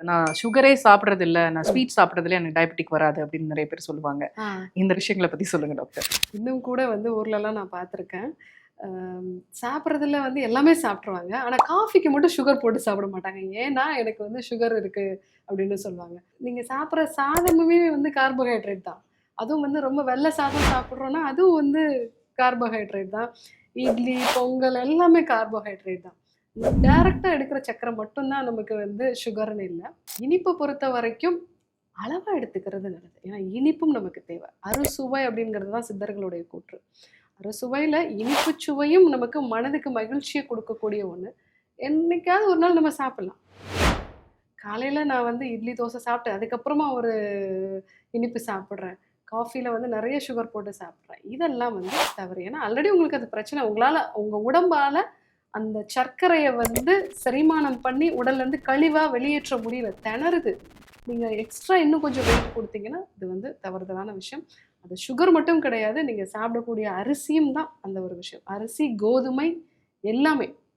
நான் சுகரே சாப்பிடுறது இல்ல, நான் ஸ்வீட் சாப்பிடுறதுல எனக்கு டயபெட்டிக் வராது அப்படின்னு நிறைய பேர் சொல்லுவாங்க. இந்த விஷயங்கள பத்தி சொல்லுங்க டாக்டர். இன்னும் கூட வந்து ஊர்லலாம் நான் பார்த்துருக்கேன். சாப்பிட்றதுல வந்து எல்லாமே சாப்பிட்ருவாங்க. ஆனா காஃபிக்கு மட்டும் சுகர் போட்டு சாப்பிட மாட்டாங்க. ஏன்னா, எனக்கு வந்து சுகர் இருக்கு அப்படின்னு சொல்லுவாங்க. நீங்க சாப்பிட்ற சாதமுமே வந்து கார்போஹைட்ரேட் தான். அதுவும் வந்து ரொம்ப வெள்ள சாதம் சாப்பிட்றோம்னா, அதுவும் வந்து கார்போஹைட்ரேட் தான். இட்லி, பொங்கல் எல்லாமே கார்போஹைட்ரேட் தான். டைரக்ட்டா எடுக்கிற சர்க்கரை மட்டும் தான் நமக்கு வந்து சுகர்ன்னு இல்ல. இனிப்ப பொறுத்த வரைக்கும் அளவா எடுத்துக்கிறது நல்லது. ஏன்னா இனிப்பும் நமக்கு தேவை. அறுசுவை அப்படிங்கிறது தான் சித்தர்களுடைய கூற்று. அறுசுவையில இனிப்பு சுவையும் நமக்கு மனதுக்கு மகிழ்ச்சிய குடுக்கக்கூடிய ஒண்ணு. என்னைக்காவது ஒரு நாள் நம்ம சாப்பிடலாம். காலையில நான் வந்து இட்லி, தோசை சாப்பிட்டு, அதுக்கப்புறமா ஒரு இனிப்பு சாப்பிடுறேன். காஃபில வந்து நெறைய சுகர் போட்டு சாப்பிடுறேன். இதெல்லாம் வந்து தவறு. ஏன்னா ஆல்ரெடி உங்களுக்கு அது பிரச்சனை. உங்க உடம்பால அந்த சர்க்கரைய வந்து செரிமானம் பண்ணி உடல்லேருந்து கழிவா வெளியேற்ற முடியல. திணறுது. நீங்க எக்ஸ்ட்ரா இன்னும் கொஞ்சம் வெயிட் குடுத்தீங்கன்னா, இது வந்து தவறுதலான விஷயம். அது சுகர் மட்டும் கிடையாது. நீங்க சாப்பிடக்கூடிய அரிசியும் தான் அந்த ஒரு விஷயம். அரிசி, கோதுமை எல்லாமே.